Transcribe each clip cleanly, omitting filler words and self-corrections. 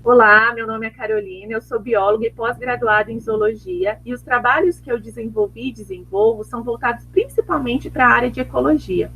Olá, meu nome é Carolina, eu sou bióloga e pós-graduada em zoologia e os trabalhos que eu desenvolvi e desenvolvo são voltados principalmente para a área de ecologia.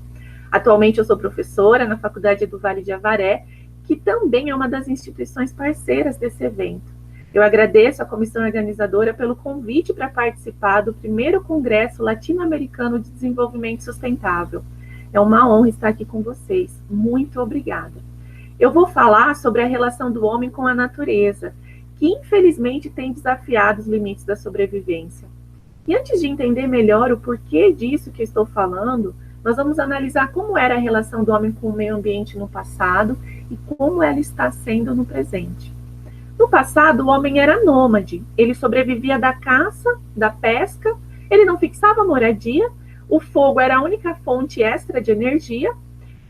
Atualmente eu sou professora na Faculdade do Vale de Avaré, que também é uma das instituições parceiras desse evento. Eu agradeço à comissão organizadora pelo convite para participar do primeiro Congresso Latino-Americano de Desenvolvimento Sustentável. É uma honra estar aqui com vocês. Muito obrigada. Eu vou falar sobre a relação do homem com a natureza, que infelizmente tem desafiado os limites da sobrevivência. E antes de entender melhor o porquê disso que eu estou falando, nós vamos analisar como era a relação do homem com o meio ambiente no passado e como ela está sendo no presente. No passado, o homem era nômade, ele sobrevivia da caça, da pesca, ele não fixava moradia, o fogo era a única fonte extra de energia.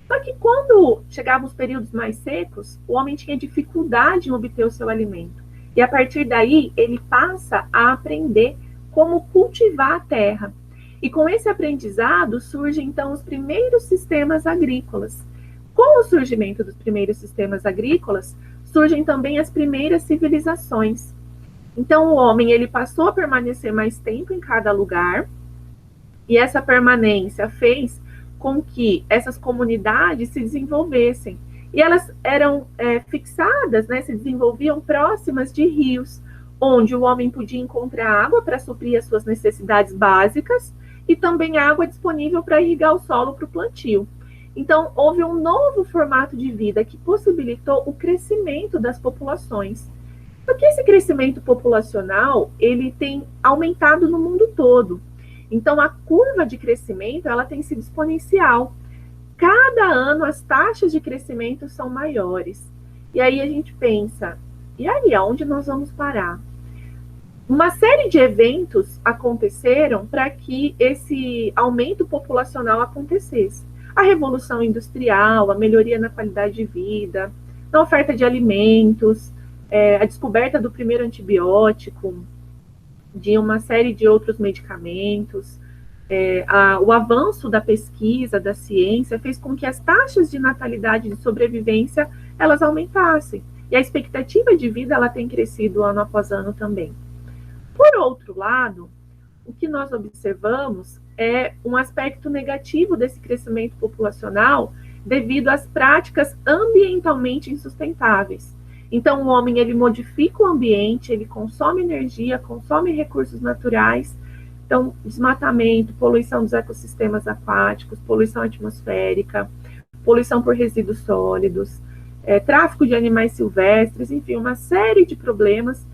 Só que quando chegavam os períodos mais secos, o homem tinha dificuldade em obter o seu alimento. E a partir daí, ele passa a aprender como cultivar a terra. E com esse aprendizado, surgem então os primeiros sistemas agrícolas. Com o surgimento dos primeiros sistemas agrícolas, surgem também as primeiras civilizações. Então, o homem ele passou a permanecer mais tempo em cada lugar, e essa permanência fez com que essas comunidades se desenvolvessem. E elas eram fixadas, né, se desenvolviam próximas de rios, onde o homem podia encontrar água para suprir as suas necessidades básicas e também água disponível para irrigar o solo para o plantio. Então, houve um novo formato de vida que possibilitou o crescimento das populações. Só que esse crescimento populacional, ele tem aumentado no mundo todo. Então, a curva de crescimento, ela tem sido exponencial. Cada ano, as taxas de crescimento são maiores. E aí a gente pensa, e aí, aonde nós vamos parar? Uma série de eventos aconteceram para que esse aumento populacional acontecesse. A Revolução Industrial, a melhoria na qualidade de vida, na oferta de alimentos, a descoberta do primeiro antibiótico, de uma série de outros medicamentos, o avanço da pesquisa, da ciência, fez com que as taxas de natalidade e de sobrevivência, elas aumentassem. E a expectativa de vida, ela tem crescido ano após ano também. Por outro lado, o que nós observamos é um aspecto negativo desse crescimento populacional devido às práticas ambientalmente insustentáveis. Então, o homem, ele modifica o ambiente, ele consome energia, consome recursos naturais. Então, desmatamento, poluição dos ecossistemas aquáticos, poluição atmosférica, poluição por resíduos sólidos, tráfico de animais silvestres, enfim, uma série de problemas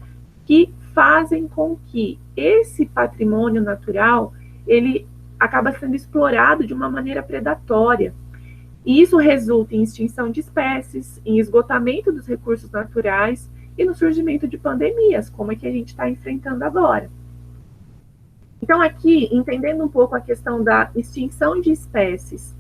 que fazem com que esse patrimônio natural, ele acaba sendo explorado de uma maneira predatória. E isso resulta em extinção de espécies, em esgotamento dos recursos naturais e no surgimento de pandemias, como é que a gente está enfrentando agora. Então, aqui, entendendo um pouco a questão da extinção de espécies,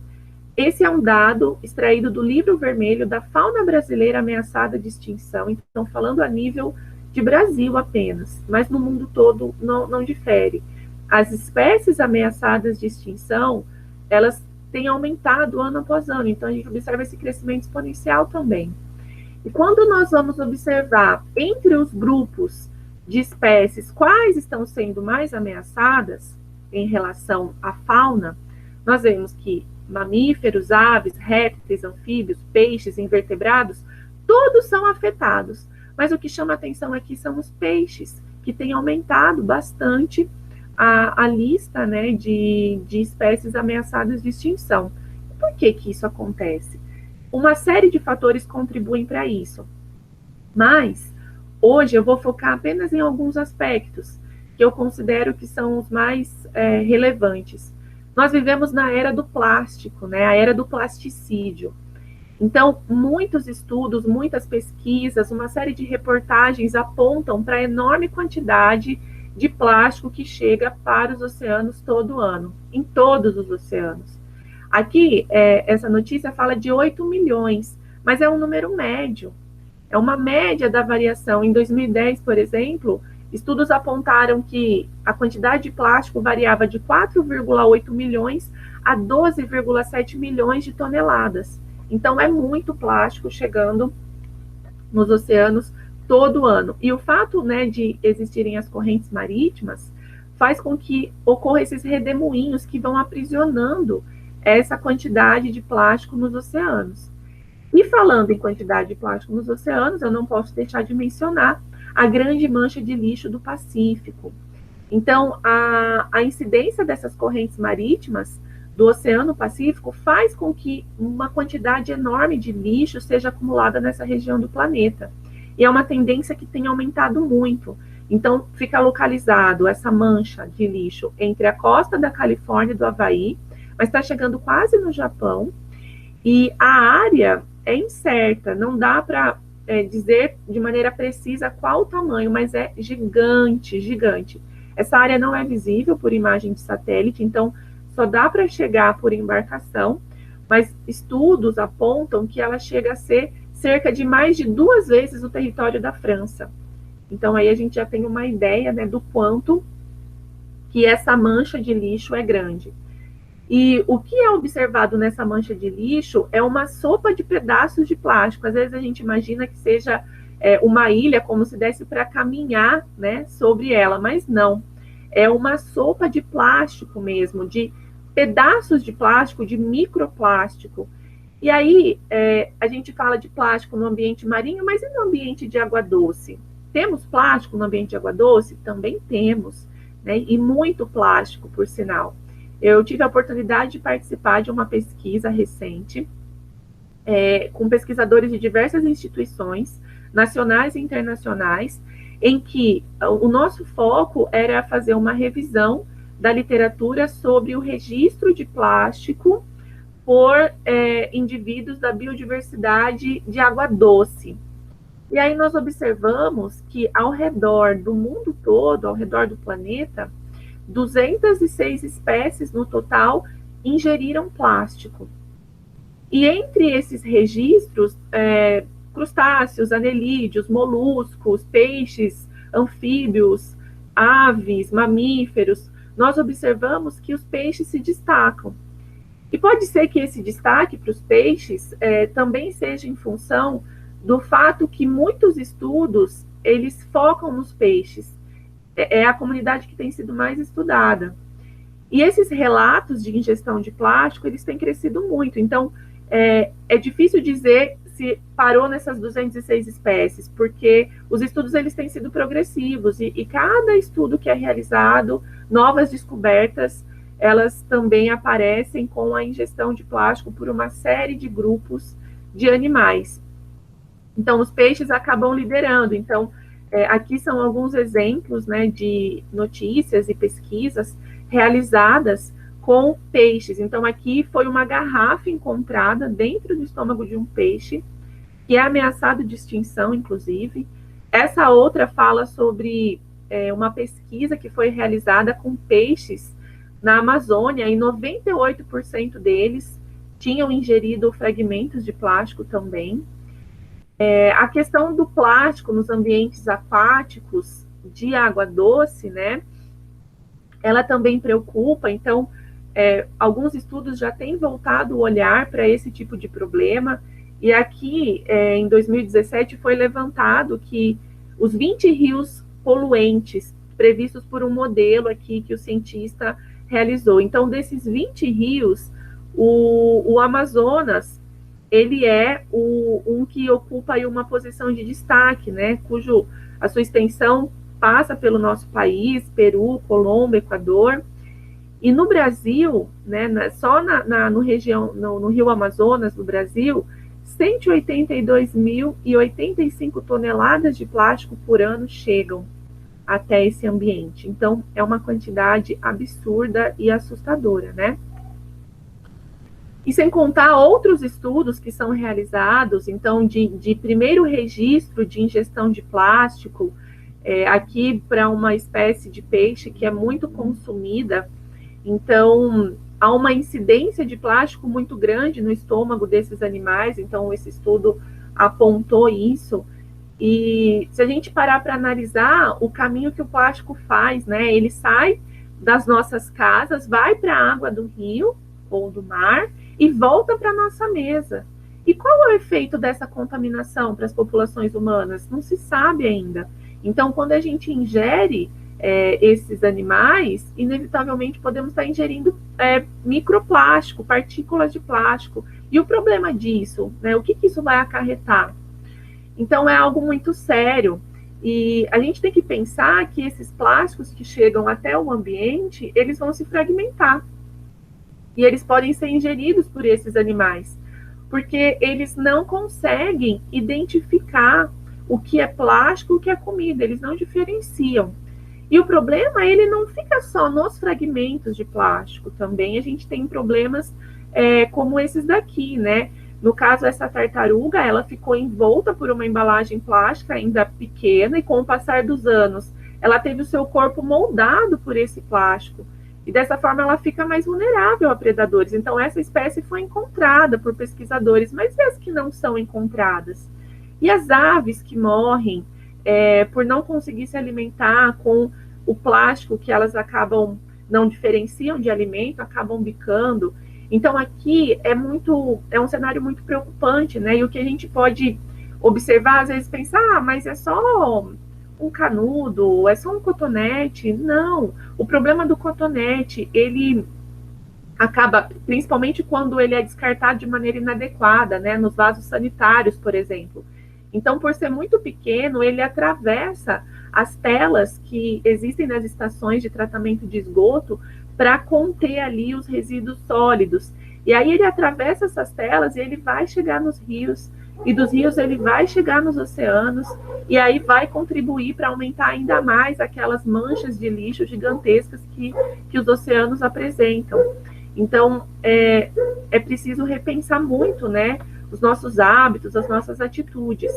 esse é um dado extraído do Livro Vermelho da Fauna Brasileira Ameaçada de Extinção, então falando a nível de Brasil apenas, mas no mundo todo não difere. As espécies ameaçadas de extinção, elas tem aumentado ano após ano, então a gente observa esse crescimento exponencial também. E quando nós vamos observar entre os grupos de espécies quais estão sendo mais ameaçadas em relação à fauna, nós vemos que mamíferos, aves, répteis, anfíbios, peixes, invertebrados, todos são afetados. Mas o que chama atenção aqui são os peixes, que têm aumentado bastante a lista, né, de espécies ameaçadas de extinção. Por que isso acontece? Uma série de fatores contribuem para isso. Mas, hoje, eu vou focar apenas em alguns aspectos que eu considero que são os mais relevantes. Nós vivemos na era do plástico, né, a era do plasticídio. Então, muitos estudos, muitas pesquisas, uma série de reportagens apontam para a enorme quantidade de plástico que chega para os oceanos todo ano, em todos os oceanos. Aqui, essa notícia fala de 8 milhões, mas é um número médio. É uma média da variação. Em 2010, por exemplo, estudos apontaram que a quantidade de plástico variava de 4,8 milhões a 12,7 milhões de toneladas. Então, é muito plástico chegando nos oceanos todo ano. E o fato, né, de existirem as correntes marítimas faz com que ocorram esses redemoinhos que vão aprisionando essa quantidade de plástico nos oceanos. E falando em quantidade de plástico nos oceanos, eu não posso deixar de mencionar a grande mancha de lixo do Pacífico. Então, a incidência dessas correntes marítimas do Oceano Pacífico faz com que uma quantidade enorme de lixo seja acumulada nessa região do planeta. E é uma tendência que tem aumentado muito. Então, fica localizado essa mancha de lixo entre a costa da Califórnia e do Havaí, mas está chegando quase no Japão, e a área é incerta, não dá para dizer de maneira precisa qual o tamanho, mas é gigante, gigante. Essa área não é visível por imagem de satélite, então só dá para chegar por embarcação, mas estudos apontam que ela chega a ser cerca de mais de 2 vezes o território da França. Então aí a gente já tem uma ideia, né, do quanto que essa mancha de lixo é grande. E o que é observado nessa mancha de lixo é uma sopa de pedaços de plástico. Às vezes a gente imagina que seja uma ilha, como se desse para caminhar, né, sobre ela, mas não. É uma sopa de plástico mesmo, de pedaços de plástico, de microplástico. E aí a gente fala de plástico no ambiente marinho, mas e no ambiente de água doce? Temos plástico no ambiente de água doce? Também temos, né? E muito plástico, por sinal. Eu tive a oportunidade de participar de uma pesquisa recente com pesquisadores de diversas instituições, nacionais e internacionais, em que o nosso foco era fazer uma revisão da literatura sobre o registro de plástico por indivíduos da biodiversidade de água doce. E aí nós observamos que ao redor do mundo todo, ao redor do planeta, 206 espécies no total ingeriram plástico. E entre esses registros, crustáceos, anelídeos, moluscos, peixes, anfíbios, aves, mamíferos, nós observamos que os peixes se destacam. E pode ser que esse destaque para os peixes também seja em função do fato que muitos estudos, eles focam nos peixes. É a comunidade que tem sido mais estudada. E esses relatos de ingestão de plástico, eles têm crescido muito. Então, é difícil dizer se parou nessas 206 espécies, porque os estudos eles têm sido progressivos, e cada estudo que é realizado, novas descobertas, elas também aparecem com a ingestão de plástico por uma série de grupos de animais. Então, os peixes acabam liderando. Então, aqui são alguns exemplos, né, de notícias e pesquisas realizadas com peixes. Então, aqui foi uma garrafa encontrada dentro do estômago de um peixe, que é ameaçado de extinção, inclusive. Essa outra fala sobre uma pesquisa que foi realizada com peixes na Amazônia, e 98% deles tinham ingerido fragmentos de plástico também. A questão do plástico nos ambientes aquáticos de água doce, né, ela também preocupa. Então, alguns estudos já têm voltado o olhar para esse tipo de problema, e aqui, em 2017, foi levantado que os 20 rios poluentes previstos por um modelo aqui que o cientista realizou. Então, desses 20 rios, o Amazonas, ele é um que ocupa aí uma posição de destaque, né, cujo a sua extensão passa pelo nosso país, Peru, Colômbia, Equador. E no Brasil, né, só no Rio Amazonas, no Brasil, 182.085 toneladas de plástico por ano chegam até esse ambiente. Então, é uma quantidade absurda e assustadora, né? E sem contar outros estudos que são realizados, então, de primeiro registro de ingestão de plástico, aqui para uma espécie de peixe que é muito consumida. Então, há uma incidência de plástico muito grande no estômago desses animais, então esse estudo apontou isso. E se a gente parar para analisar o caminho que o plástico faz, né, ele sai das nossas casas, vai para a água do rio ou do mar e volta para a nossa mesa. E qual é o efeito dessa contaminação para as populações humanas? Não se sabe ainda. Então, quando a gente ingere esses animais, inevitavelmente podemos estar ingerindo microplástico, partículas de plástico. E o problema disso, né, o que isso vai acarretar? Então, é algo muito sério. E a gente tem que pensar que esses plásticos que chegam até o ambiente, eles vão se fragmentar. E eles podem ser ingeridos por esses animais, porque eles não conseguem identificar o que é plástico e o que é comida, eles não diferenciam. E o problema, ele não fica só nos fragmentos de plástico, também a gente tem problemas como esses daqui, né? No caso, essa tartaruga, ela ficou envolta por uma embalagem plástica ainda pequena, e com o passar dos anos, ela teve o seu corpo moldado por esse plástico. E dessa forma ela fica mais vulnerável a predadores. Então, essa espécie foi encontrada por pesquisadores, mas e as que não são encontradas? E as aves que morrem por não conseguir se alimentar com o plástico que elas acabam, não diferenciam de alimento, acabam bicando. Então, aqui é um cenário muito preocupante, né? E o que a gente pode observar, às vezes, pensar, mas é só um canudo, é só um cotonete. Não, o problema do cotonete, ele acaba, principalmente quando ele é descartado de maneira inadequada, né? Nos vasos sanitários, por exemplo. Então, por ser muito pequeno, ele atravessa as telas que existem nas estações de tratamento de esgoto para conter ali os resíduos sólidos. E aí ele atravessa essas telas e ele vai chegar nos rios, e dos rios ele vai chegar nos oceanos, e aí vai contribuir para aumentar ainda mais aquelas manchas de lixo gigantescas que os oceanos apresentam. Então, é preciso repensar muito, né, os nossos hábitos, as nossas atitudes.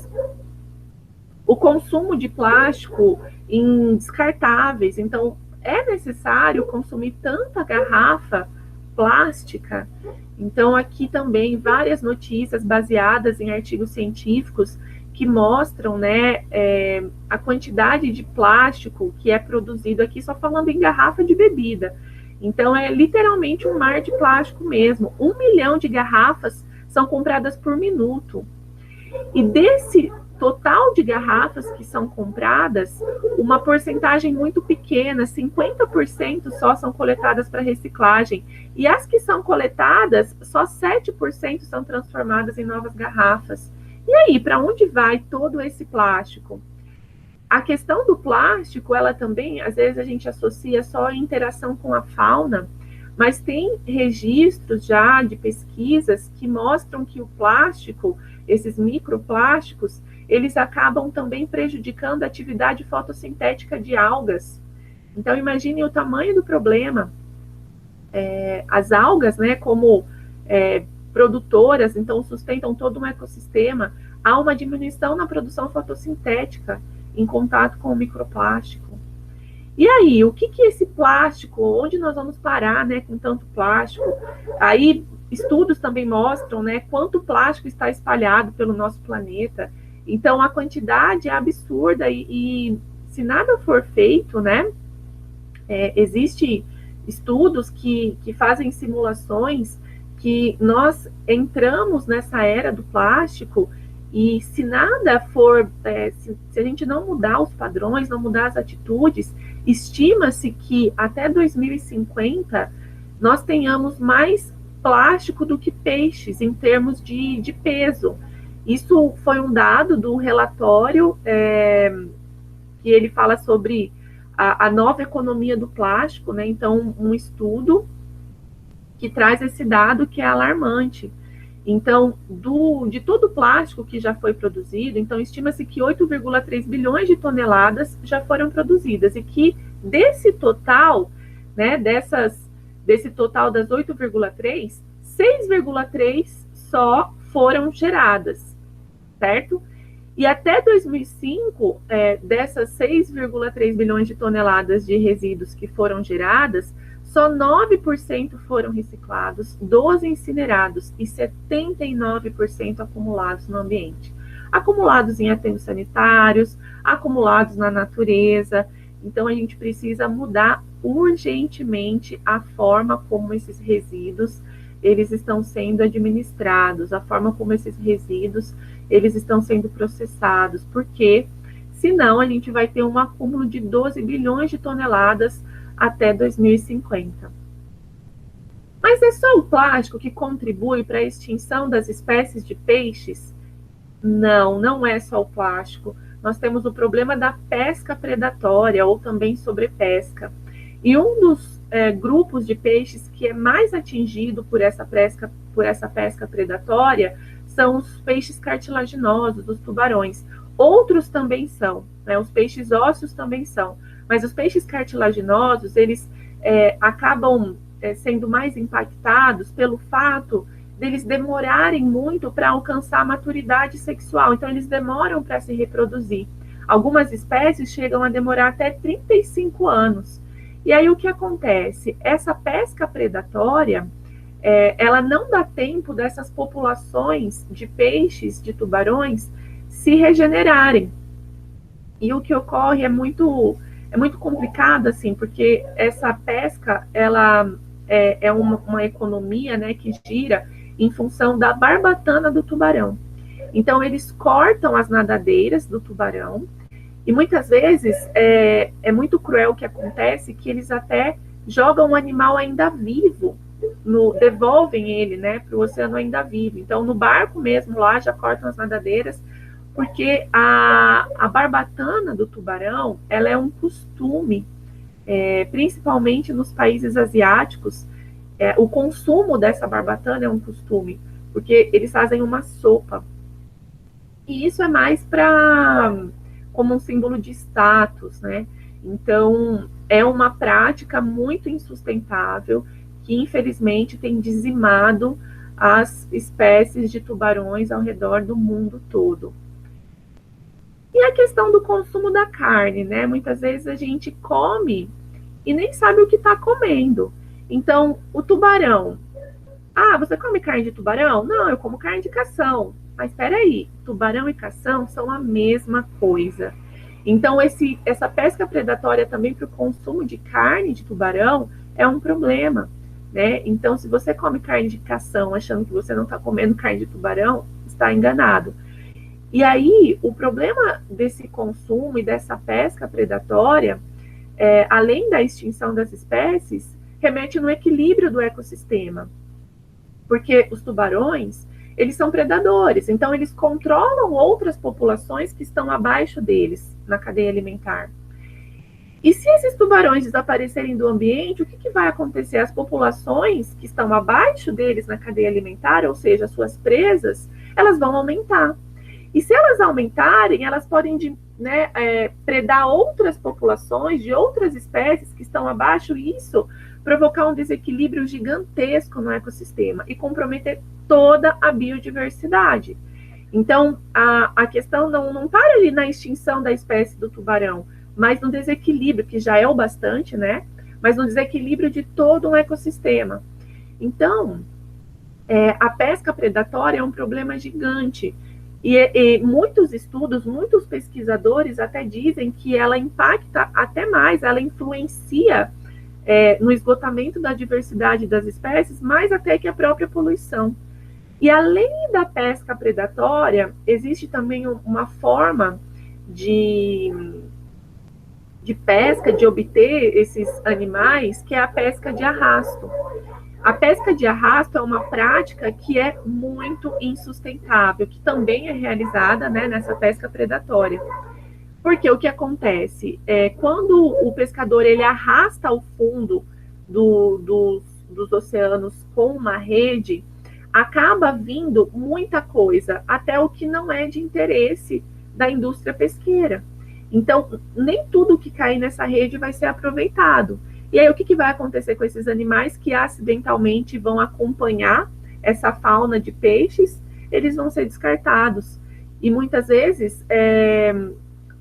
O consumo de plástico em descartáveis, então, é necessário consumir tanta garrafa plástica? Então, aqui também várias notícias baseadas em artigos científicos que mostram, né, a quantidade de plástico que é produzido aqui, só falando em garrafa de bebida. Então, é literalmente um mar de plástico mesmo. 1 milhão de garrafas são compradas por minuto. E desse total de garrafas que são compradas, uma porcentagem muito pequena, 50% só são coletadas para reciclagem. E as que são coletadas, só 7% são transformadas em novas garrafas. E aí, para onde vai todo esse plástico? A questão do plástico, ela também, às vezes a gente associa só a interação com a fauna, mas tem registros já de pesquisas que mostram que o plástico, esses microplásticos, eles acabam também prejudicando a atividade fotossintética de algas. Então, imagine o tamanho do problema. As algas, né, como produtoras, então sustentam todo um ecossistema, há uma diminuição na produção fotossintética em contato com o microplástico. E aí, o que esse plástico, onde nós vamos parar, né, com tanto plástico? Aí, estudos também mostram, né, quanto plástico está espalhado pelo nosso planeta. Então, a quantidade é absurda e se nada for feito, né, existe estudos que fazem simulações que nós entramos nessa era do plástico e se nada for, se a gente não mudar os padrões, não mudar as atitudes, estima-se que até 2050 nós tenhamos mais plástico do que peixes em termos de peso. Isso foi um dado do relatório que ele fala sobre a nova economia do plástico, né? Então, um estudo que traz esse dado que é alarmante. Então, de todo o plástico que já foi produzido, então estima-se que 8,3 bilhões de toneladas já foram produzidas e que desse total, né, desse total das 8,3, 6,3 só foram geradas, certo? E até 2005, dessas 6,3 bilhões de toneladas de resíduos que foram geradas, só 9% foram reciclados, 12% incinerados e 79% acumulados no ambiente. Acumulados em aterros sanitários, acumulados na natureza. Então, a gente precisa mudar urgentemente a forma como esses resíduos eles estão sendo administrados, a forma como esses resíduos eles estão sendo processados, porque senão a gente vai ter um acúmulo de 12 bilhões de toneladas até 2050. Mas é só o plástico que contribui para a extinção das espécies de peixes? Não, não é só o plástico. Nós temos o problema da pesca predatória ou também sobrepesca. E um dos grupos de peixes que é mais atingido por essa pesca predatória são os peixes cartilaginosos, os tubarões. Outros também são, né? Os peixes ósseos também são, mas os peixes cartilaginosos, eles acabam sendo mais impactados pelo fato deles demorarem muito para alcançar a maturidade sexual, então eles demoram para se reproduzir. Algumas espécies chegam a demorar até 35 anos. E aí o que acontece? Essa pesca predatória, ela não dá tempo dessas populações de peixes, de tubarões, se regenerarem. E o que ocorre é muito complicado, assim, porque essa pesca, ela é uma economia, né, que gira em função da barbatana do tubarão. Então, eles cortam as nadadeiras do tubarão, e muitas vezes é muito cruel o que acontece, que eles até jogam o animal ainda vivo, devolvem ele, né, para o oceano ainda vivo. Então, no barco mesmo, lá já cortam as nadadeiras, porque a barbatana do tubarão, ela é um costume, principalmente nos países asiáticos. O consumo dessa barbatana é um costume, porque eles fazem uma sopa. E isso é mais como um símbolo de status, né? Então, é uma prática muito insustentável que, infelizmente, tem dizimado as espécies de tubarões ao redor do mundo todo. E a questão do consumo da carne, né? Muitas vezes a gente come e nem sabe o que está comendo. Então, o tubarão. Ah, você come carne de tubarão? Não, eu como carne de cação. Mas espera aí, tubarão e cação são a mesma coisa. Então, essa pesca predatória também para o consumo de carne de tubarão é um problema, né? Então, se você come carne de cação achando que você não está comendo carne de tubarão, está enganado. E aí, o problema desse consumo e dessa pesca predatória, além da extinção das espécies, remete no equilíbrio do ecossistema. Porque os tubarões, eles são predadores, então eles controlam outras populações que estão abaixo deles na cadeia alimentar. E se esses tubarões desaparecerem do ambiente, o que vai acontecer? As populações que estão abaixo deles na cadeia alimentar, ou seja, as suas presas, elas vão aumentar. E se elas aumentarem, elas podem predar outras populações de outras espécies que estão abaixo, e isso provocar um desequilíbrio gigantesco no ecossistema e comprometer toda a biodiversidade. Então, a questão não para ali na extinção da espécie do tubarão, mas no desequilíbrio, que já é o bastante, né? Mas no desequilíbrio de todo um ecossistema. Então, a pesca predatória é um problema gigante. E muitos estudos, muitos pesquisadores até dizem que ela impacta até mais, ela influencia no esgotamento da diversidade das espécies, mais até que a própria poluição. E além da pesca predatória, existe também uma forma de pesca, de obter esses animais, que é a pesca de arrasto. A pesca de arrasto é uma prática que é muito insustentável, que também é realizada, né, nessa pesca predatória. Porque o que acontece? Quando o pescador ele arrasta ao fundo dos oceanos com uma rede, acaba vindo muita coisa, até o que não é de interesse da indústria pesqueira. Então, nem tudo que cair nessa rede vai ser aproveitado. E aí, o que vai acontecer com esses animais que acidentalmente vão acompanhar essa fauna de peixes? Eles vão ser descartados. E muitas vezes,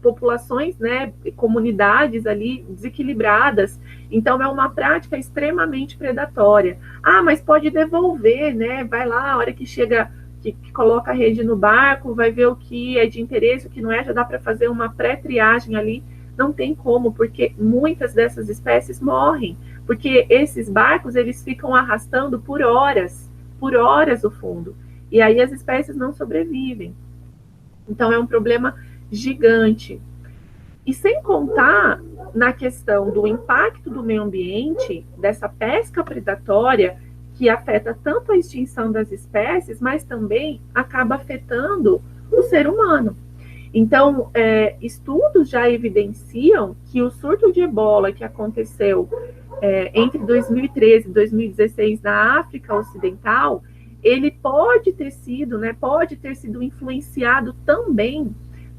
populações, né, comunidades ali desequilibradas. Então, é uma prática extremamente predatória. Ah, mas pode devolver, né? Vai lá, a hora que chega, que coloca a rede no barco, vai ver o que é de interesse, o que não é, já dá para fazer uma pré-triagem ali. Não tem como, porque muitas dessas espécies morrem, porque esses barcos, eles ficam arrastando por horas. por horas o fundo. E aí as espécies não sobrevivem. Então é um problema gigante. E sem contar na questão do impacto do meio ambiente, dessa pesca predatória, que afeta tanto a extinção das espécies, mas também acaba afetando o ser humano. Então, estudos já evidenciam que o surto de ebola que aconteceu entre 2013 e 2016 na África Ocidental, ele pode ter sido influenciado também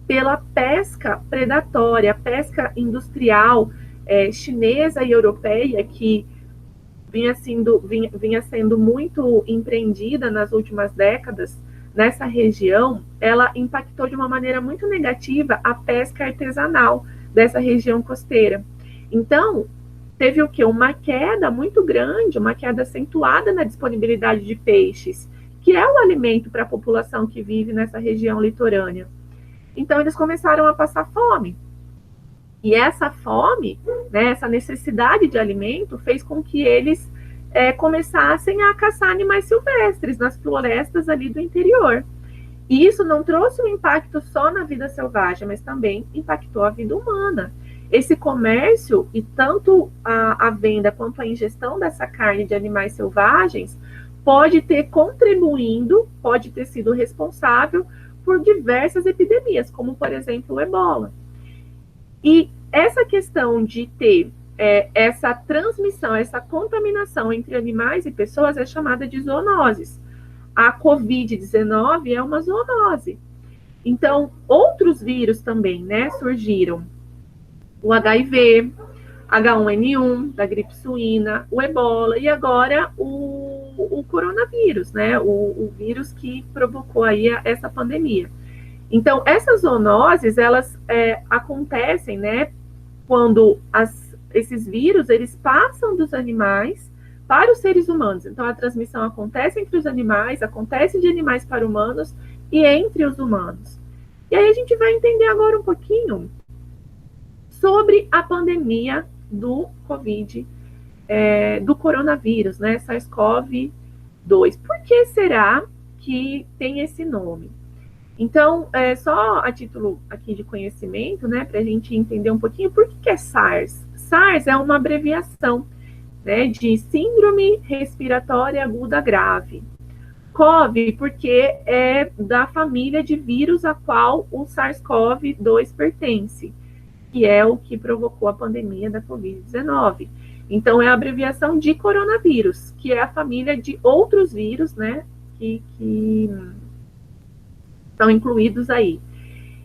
pela pesca predatória, a pesca industrial chinesa e europeia, que vinha sendo muito empreendida nas últimas décadas nessa região. Ela impactou de uma maneira muito negativa a pesca artesanal dessa região costeira. Então, teve o quê? Uma queda muito grande, uma queda acentuada na disponibilidade de peixes, que é o alimento para a população que vive nessa região litorânea. Então, eles começaram a passar fome. E essa fome, né, essa necessidade de alimento, fez com que eles começassem a caçar animais silvestres nas florestas ali do interior. E isso não trouxe um impacto só na vida selvagem, mas também impactou a vida humana. Esse comércio, e tanto a venda quanto a ingestão dessa carne de animais selvagens, pode ter sido responsável por diversas epidemias, como, por exemplo, o ebola. E essa questão de ter essa transmissão, essa contaminação entre animais e pessoas é chamada de zoonoses. A Covid-19 é uma zoonose. Então, outros vírus também, né, surgiram. O HIV, H1N1, da gripe suína, o ebola e agora o coronavírus, né, o vírus que provocou aí essa pandemia. Então, essas zoonoses, elas acontecem, né, quando esses vírus, eles passam dos animais para os seres humanos. Então, a transmissão acontece entre os animais, acontece de animais para humanos e entre os humanos. E aí a gente vai entender agora um pouquinho sobre a pandemia do Covid, do coronavírus, né, SARS-CoV-2. Por que será que tem esse nome? Então, só a título aqui de conhecimento, né, para a gente entender um pouquinho por que é SARS. SARS é uma abreviação, né, de Síndrome Respiratória Aguda Grave. CoV, porque é da família de vírus a qual o SARS-CoV-2 pertence, que é o que provocou a pandemia da Covid-19. Então, é a abreviação de coronavírus, que é a família de outros vírus, né, que estão incluídos aí.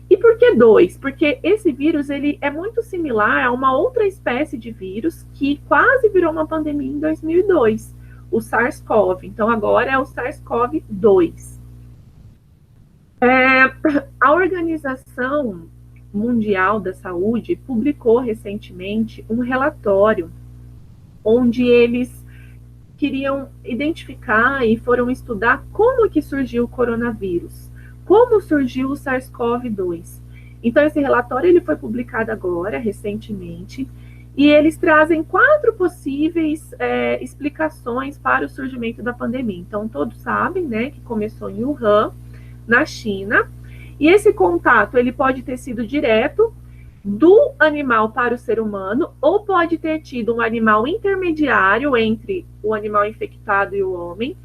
E por que 2? Porque esse vírus, ele é muito similar a uma outra espécie de vírus que quase virou uma pandemia em 2002, o SARS-CoV. Então, agora é o SARS-CoV-2. A Organização Mundial da Saúde publicou recentemente um relatório onde eles queriam identificar e foram estudar como que surgiu o coronavírus, como surgiu o SARS-CoV-2. Então, esse relatório ele foi publicado agora, recentemente, e eles trazem 4 possíveis explicações para o surgimento da pandemia. Então, todos sabem, né, que começou em Wuhan, na China, e esse contato ele pode ter sido direto do animal para o ser humano, ou pode ter tido um animal intermediário entre o animal infectado e o homem,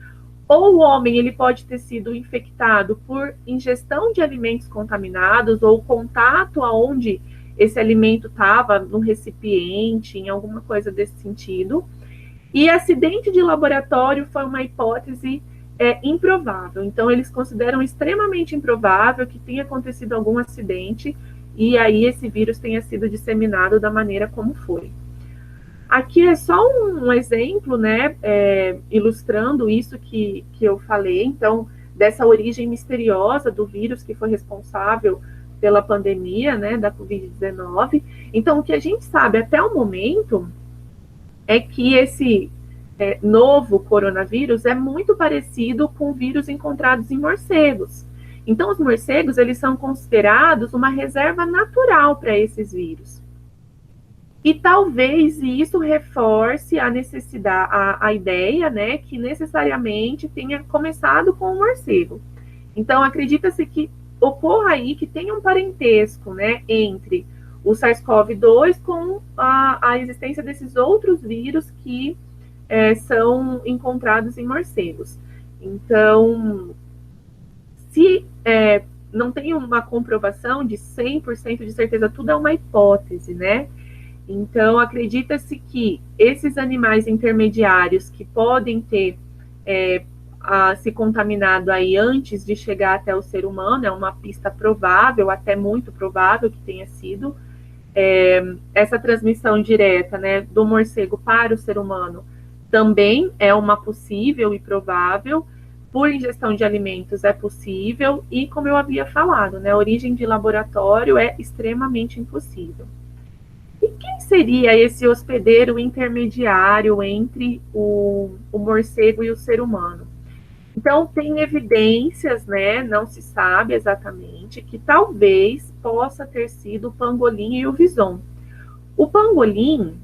ou o homem ele pode ter sido infectado por ingestão de alimentos contaminados, ou contato aonde esse alimento estava, no recipiente, em alguma coisa desse sentido. E acidente de laboratório foi uma hipótese improvável. Então, eles consideram extremamente improvável que tenha acontecido algum acidente e aí esse vírus tenha sido disseminado da maneira como foi. Aqui é só um exemplo, né, ilustrando isso que eu falei, então, dessa origem misteriosa do vírus que foi responsável pela pandemia, né, da Covid-19. Então, o que a gente sabe até o momento é que esse novo coronavírus é muito parecido com vírus encontrados em morcegos. Então, os morcegos, eles são considerados uma reserva natural para esses vírus. E talvez isso reforce a necessidade, a ideia, né, que necessariamente tenha começado com o morcego. Então, acredita-se que ocorra aí que tenha um parentesco, né, entre o SARS-CoV-2 com a existência desses outros vírus que são encontrados em morcegos. Então, se não tem uma comprovação de 100% de certeza, tudo é uma hipótese, né? Então, acredita-se que esses animais intermediários que podem ter se contaminado aí antes de chegar até o ser humano, é uma pista provável, até muito provável que tenha sido, essa transmissão direta, né, do morcego para o ser humano também é uma possível e provável, por ingestão de alimentos é possível, e como eu havia falado, né, a origem de laboratório é extremamente impossível. E quem seria esse hospedeiro intermediário entre o morcego e o ser humano? Então, tem evidências, né, não se sabe exatamente, que talvez possa ter sido o pangolim e o vison. O pangolim,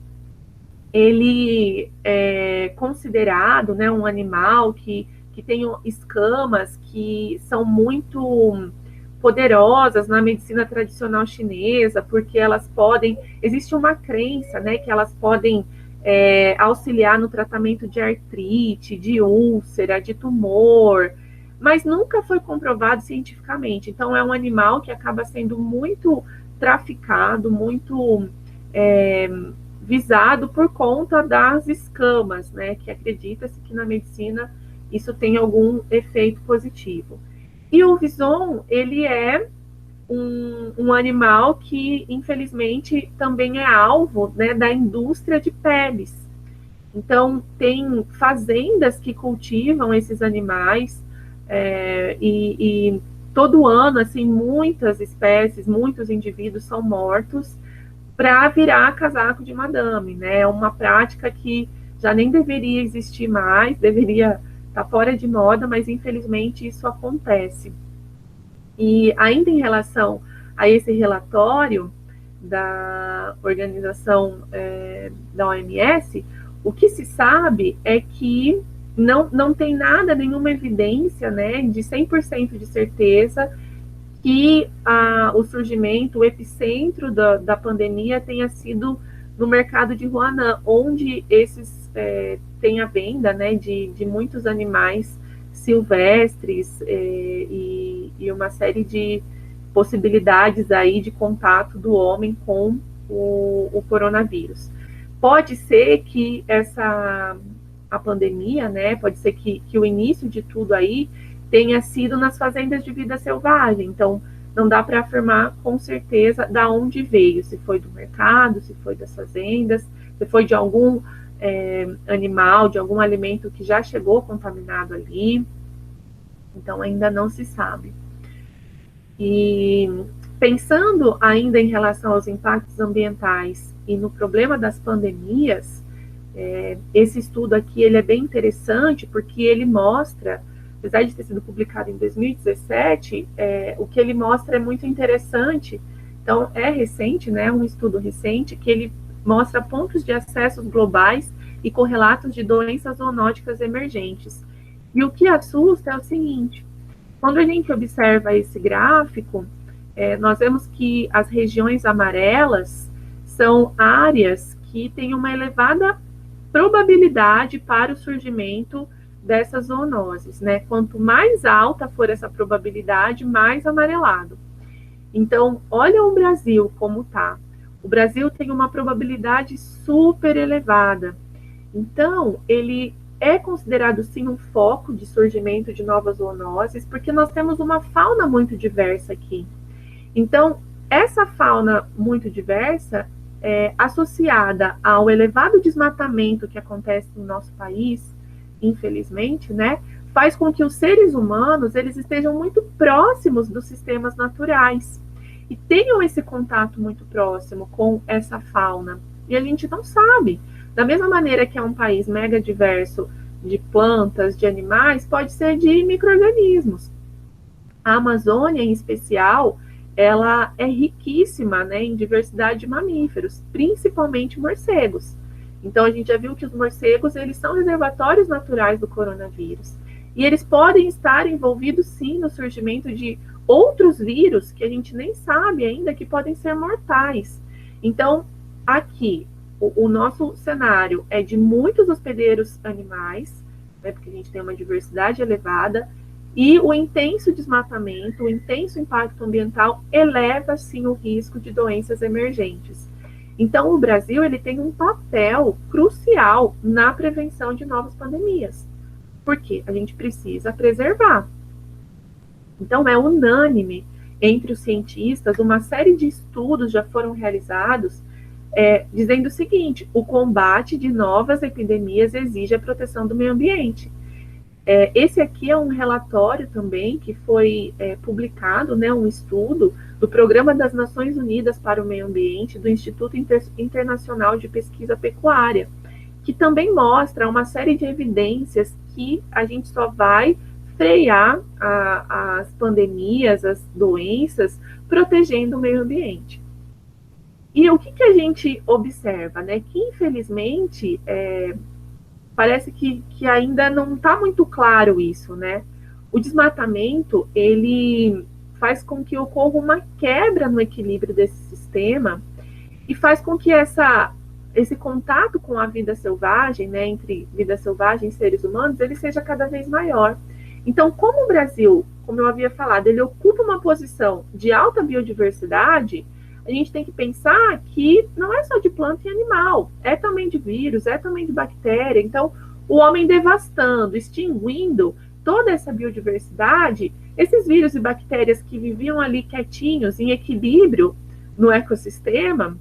ele é considerado, né, um animal que tem escamas que são muito poderosas na medicina tradicional chinesa, porque elas podem, existe uma crença, né, que elas podem auxiliar no tratamento de artrite, de úlcera, de tumor, mas nunca foi comprovado cientificamente. Então, é um animal que acaba sendo muito traficado, muito visado por conta das escamas, né, que acredita-se que na medicina isso tem algum efeito positivo. E o vison, ele é um animal que, infelizmente, também é alvo, né, da indústria de peles. Então, tem fazendas que cultivam esses animais e todo ano, assim, muitas espécies, muitos indivíduos são mortos para virar casaco de madame, né? É uma prática que já nem deveria existir mais, deveria estar fora de moda, mas infelizmente isso acontece. E ainda em relação a esse relatório da organização da OMS, o que se sabe é que não tem nada, nenhuma evidência, né, de 100% de certeza que o surgimento, o epicentro da pandemia tenha sido no mercado de Huanan, onde tem a venda, né, de muitos animais silvestres e uma série de possibilidades aí de contato do homem com o coronavírus. Pode ser que a pandemia, né, pode ser que o início de tudo aí tenha sido nas fazendas de vida selvagem. Então, não dá para afirmar com certeza da onde veio, se foi do mercado, se foi das fazendas, se foi de algum animal, de algum alimento que já chegou contaminado ali. Então, ainda não se sabe. E pensando ainda em relação aos impactos ambientais e no problema das pandemias, esse estudo aqui ele é bem interessante porque ele mostra, apesar de ter sido publicado em 2017, o que ele mostra é muito interessante. Então, é recente, né, um estudo recente, que ele mostra pontos de acesso globais e correlatos de doenças zoonóticas emergentes. E o que assusta é o seguinte: quando a gente observa esse gráfico, nós vemos que as regiões amarelas são áreas que têm uma elevada probabilidade para o surgimento dessas zoonoses, né? Quanto mais alta for essa probabilidade, mais amarelado. Então, olha o Brasil como tá. O Brasil tem uma probabilidade super elevada. Então, ele é considerado sim um foco de surgimento de novas zoonoses, porque nós temos uma fauna muito diversa aqui. Então, essa fauna muito diversa, associada ao elevado desmatamento que acontece no nosso país, infelizmente, né, faz com que os seres humanos eles estejam muito próximos dos sistemas naturais e tenham esse contato muito próximo com essa fauna. E a gente não sabe. Da mesma maneira que é um país mega diverso de plantas, de animais, pode ser de micro-organismos. A Amazônia, em especial, ela é riquíssima, né, em diversidade de mamíferos, principalmente morcegos. Então, a gente já viu que os morcegos, eles são reservatórios naturais do coronavírus. E eles podem estar envolvidos, sim, no surgimento de outros vírus que a gente nem sabe ainda que podem ser mortais. Então, aqui, o nosso cenário é de muitos hospedeiros animais, né, porque a gente tem uma diversidade elevada, e o intenso desmatamento, o intenso impacto ambiental eleva, sim, o risco de doenças emergentes. Então, o Brasil ele tem um papel crucial na prevenção de novas pandemias, porque a gente precisa preservar. Então, é unânime entre os cientistas, uma série de estudos já foram realizados dizendo o seguinte: o combate de novas epidemias exige a proteção do meio ambiente. Esse aqui é um relatório também que foi publicado, né, um estudo do Programa das Nações Unidas para o Meio Ambiente, do Instituto Internacional de Pesquisa Pecuária, que também mostra uma série de evidências que a gente só vai frear as pandemias, as doenças, protegendo o meio ambiente. E o que a gente observa, né? Que infelizmente parece que ainda não está muito claro isso, né? O desmatamento, ele faz com que ocorra uma quebra no equilíbrio desse sistema e faz com que esse contato com a vida selvagem, né, entre vida selvagem e seres humanos, ele seja cada vez maior. Então, como o Brasil, como eu havia falado, ele ocupa uma posição de alta biodiversidade, a gente tem que pensar que não é só de planta e animal, é também de vírus, é também de bactéria. Então, o homem devastando, extinguindo toda essa biodiversidade, esses vírus e bactérias que viviam ali quietinhos, em equilíbrio no ecossistema,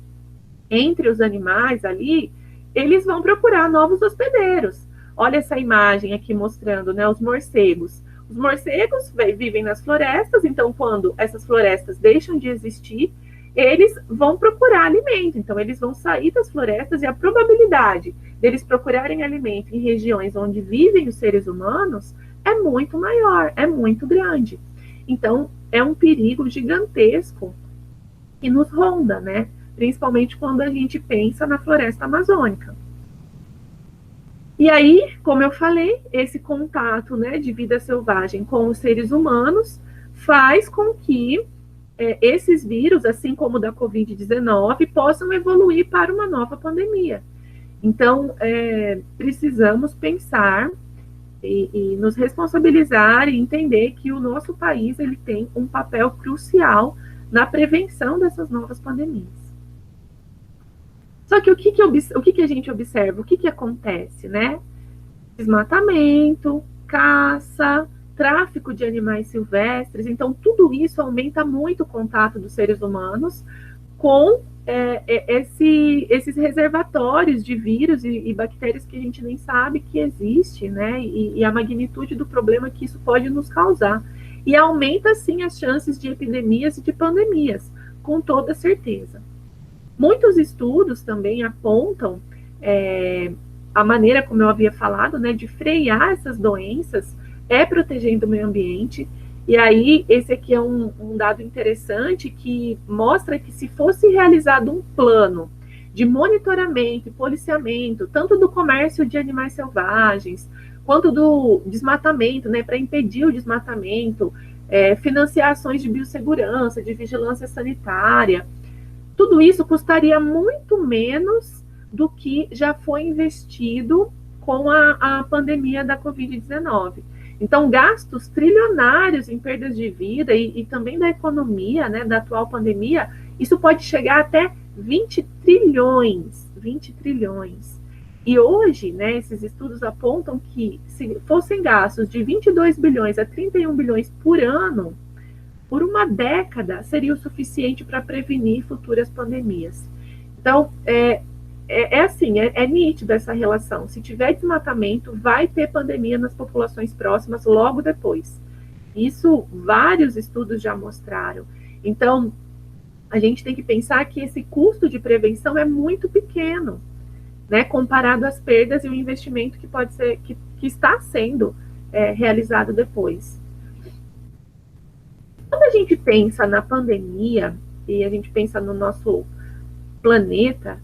entre os animais ali, eles vão procurar novos hospedeiros. Olha essa imagem aqui mostrando, né, os morcegos. Os morcegos vivem nas florestas, então quando essas florestas deixam de existir, eles vão procurar alimento. Então eles vão sair das florestas e a probabilidade deles procurarem alimento em regiões onde vivem os seres humanos é muito maior, é muito grande. Então é um perigo gigantesco que nos ronda, né? Principalmente quando a gente pensa na floresta amazônica. E aí, como eu falei, esse contato, né, de vida selvagem com os seres humanos faz com que esses vírus, assim como o da Covid-19, possam evoluir para uma nova pandemia. Então, precisamos pensar e nos responsabilizar e entender que o nosso país ele tem um papel crucial na prevenção dessas novas pandemias. Só que o que a gente observa? O que acontece, né? Desmatamento, caça, tráfico de animais silvestres. Então, tudo isso aumenta muito o contato dos seres humanos com esses reservatórios de vírus e bactérias que a gente nem sabe que existe, né? E a magnitude do problema que isso pode nos causar. E aumenta, sim, as chances de epidemias e de pandemias, com toda certeza. Muitos estudos também apontam a maneira, como eu havia falado, né, de frear essas doenças protegendo o meio ambiente. E aí, esse aqui é um dado interessante que mostra que se fosse realizado um plano de monitoramento e policiamento, tanto do comércio de animais selvagens, quanto do desmatamento, né, para impedir o desmatamento, financiar ações de biossegurança, de vigilância sanitária, tudo isso custaria muito menos do que já foi investido com a pandemia da Covid-19. Então, gastos trilionários em perdas de vida e também da economia, né, da atual pandemia, isso pode chegar até 20 trilhões. E hoje, né, esses estudos apontam que se fossem gastos de 22 bilhões a 31 bilhões por ano, por uma década seria o suficiente para prevenir futuras pandemias. Então, assim, é nítida essa relação. Se tiver desmatamento, vai ter pandemia nas populações próximas logo depois. Isso vários estudos já mostraram. Então, a gente tem que pensar que esse custo de prevenção é muito pequeno, né, comparado às perdas e o investimento que pode ser, que está sendo realizado depois. a gente pensa na pandemia e a gente pensa no nosso planeta,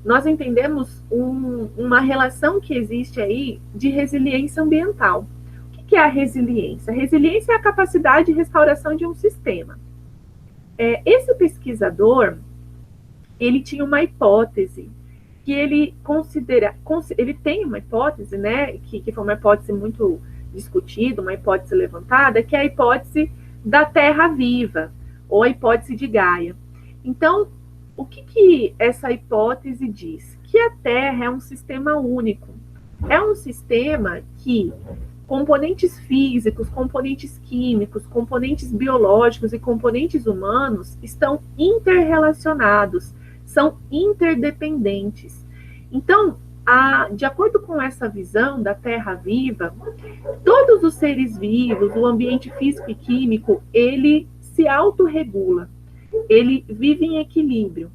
nós entendemos uma relação que existe aí de resiliência ambiental. O que é a resiliência? A resiliência é a capacidade de restauração de um sistema. Esse pesquisador, ele tinha uma hipótese que ele tem uma hipótese, né, que foi uma hipótese muito discutida, uma hipótese levantada, que é a hipótese da Terra viva, ou a hipótese de Gaia. Então, o que essa hipótese diz? Que a Terra é um sistema único. É um sistema que componentes físicos, componentes químicos, componentes biológicos e componentes humanos estão interrelacionados, são interdependentes. Então, de acordo com essa visão da Terra viva, todos os seres vivos, o ambiente físico e químico, ele se autorregula, ele vive em equilíbrio.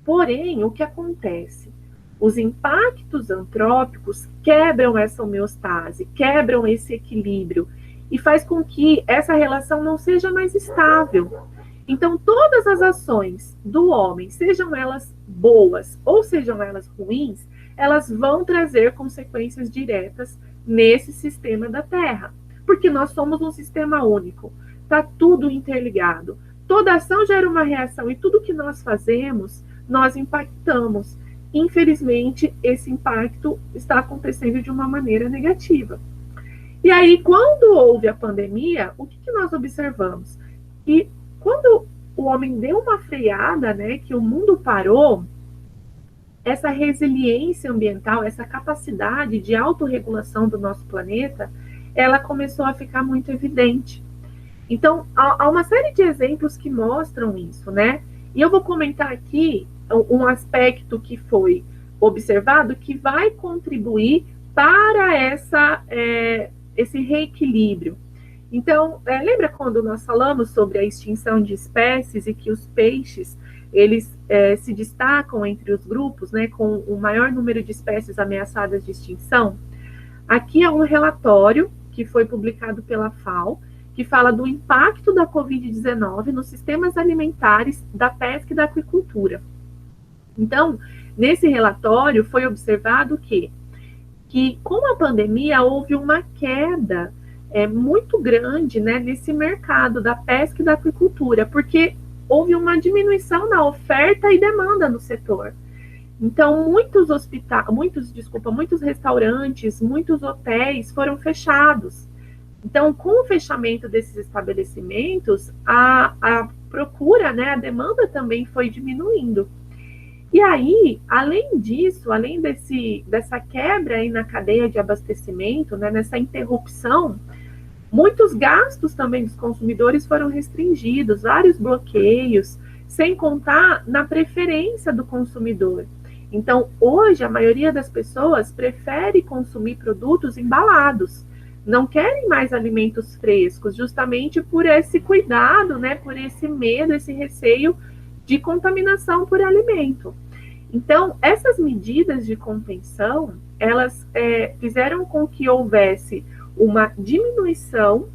Porém, o que acontece? Os impactos antrópicos quebram essa homeostase, quebram esse equilíbrio e faz com que essa relação não seja mais estável. Então, todas as ações do homem, sejam elas boas ou sejam elas ruins, elas vão trazer consequências diretas nesse sistema da Terra, porque nós somos um sistema único, está tudo interligado. Toda ação gera uma reação e tudo que nós fazemos, nós impactamos. Infelizmente, esse impacto está acontecendo de uma maneira negativa. E aí, quando houve a pandemia, o que nós observamos? Que quando o homem deu uma freada, né, que o mundo parou, essa resiliência ambiental, essa capacidade de autorregulação do nosso planeta, ela começou a ficar muito evidente. Então, há uma série de exemplos que mostram isso, né? E eu vou comentar aqui um aspecto que foi observado que vai contribuir para esse reequilíbrio. Então, lembra quando nós falamos sobre a extinção de espécies e que os peixes, eles se destacam entre os grupos, né, com o maior número de espécies ameaçadas de extinção? Aqui é um relatório que foi publicado pela FAO, que fala do impacto da Covid-19 nos sistemas alimentares da pesca e da aquicultura. Então, nesse relatório foi observado que com a pandemia houve uma queda muito grande, né, nesse mercado da pesca e da aquicultura, porque houve uma diminuição na oferta e demanda no setor. Então, muitos restaurantes, muitos hotéis foram fechados. Então, com o fechamento desses estabelecimentos, a procura, né, a demanda também foi diminuindo. E aí, além disso, além dessa quebra aí na cadeia de abastecimento, né, nessa interrupção, muitos gastos também dos consumidores foram restringidos, vários bloqueios, sem contar na preferência do consumidor. Então, hoje, a maioria das pessoas prefere consumir produtos embalados, não querem mais alimentos frescos, justamente por esse cuidado, né, por esse medo, esse receio de contaminação por alimento. Então, essas medidas de contenção, elas fizeram com que houvesse uma diminuição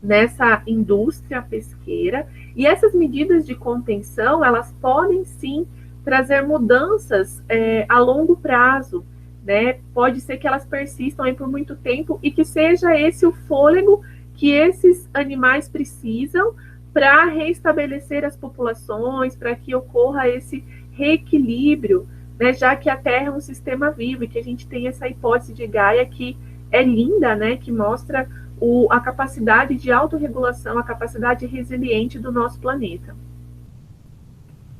nessa indústria pesqueira, e essas medidas de contenção, elas podem sim trazer mudanças a longo prazo, né? Pode ser que elas persistam aí por muito tempo e que seja esse o fôlego que esses animais precisam para reestabelecer as populações, para que ocorra esse reequilíbrio, né? Já que a Terra é um sistema vivo e que a gente tem essa hipótese de Gaia que é linda, né? Que mostra a capacidade de autorregulação, a capacidade resiliente do nosso planeta.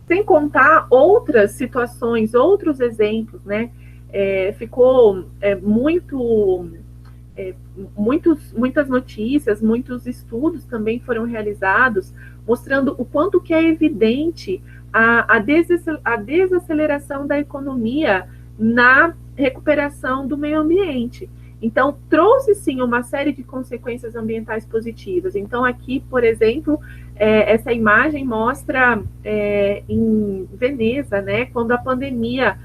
Sem contar outras situações, outros exemplos, né? Ficou muitas notícias, muitos estudos também foram realizados, mostrando o quanto que é evidente a desaceleração da economia na recuperação do meio ambiente. Então, trouxe sim uma série de consequências ambientais positivas. Então, aqui, por exemplo, essa imagem mostra em Veneza, né, quando a pandemia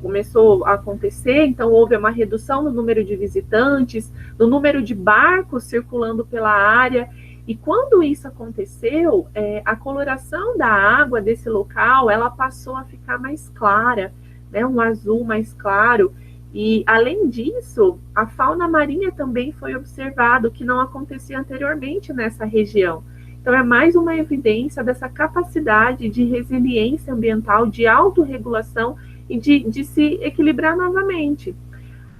começou a acontecer, então houve uma redução no número de visitantes, no número de barcos circulando pela área, E quando isso aconteceu, a coloração da água desse local, ela passou a ficar mais clara, né, um azul mais claro. E, além disso, a fauna marinha também foi observado, que não acontecia anteriormente nessa região. Então, é mais uma evidência dessa capacidade de resiliência ambiental, de autorregulação e de se equilibrar novamente.